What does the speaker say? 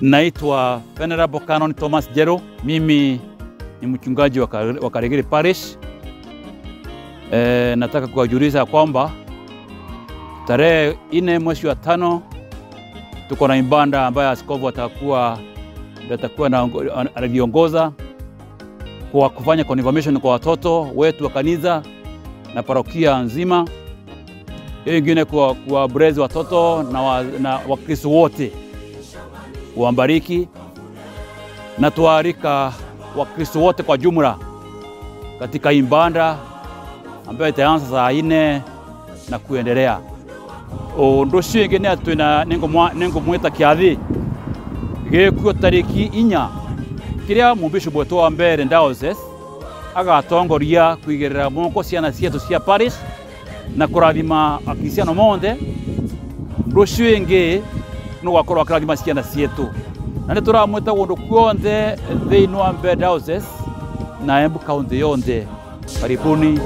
Naitwa Venerable Canon Thomas Jero. Mimi ni mchungaji wa Karegere Parish. Nataka kuwajulisha kwamba tarehe 4 mwezi wa 5 tuko na ibada ambayo askofu atakuwa anaviongoza kwa kufanya confirmation kwa watoto wetu wa kanisa na parokia nzima. Hiyo ingine kwa brezi watoto na Wakristo wote. Uambariki na tuarika Wakristo wote kwa jumla katika ibada ambayo itaanza saa 4 na kuendelea. Ndoshio ingine atuna nengo mweta kiathi gekuo tariki 4 kiria mubishopu wetu wa mbere diocese agatongoria kuigerera moko ciana cietu cia parish na kurathima akisiano monde. Ndoshio ingi no gwakorwa kirathima ciana cietu na nituramwita gundu kuonthe thiini wa mbere diocese na Embu county yonde. Karibuni.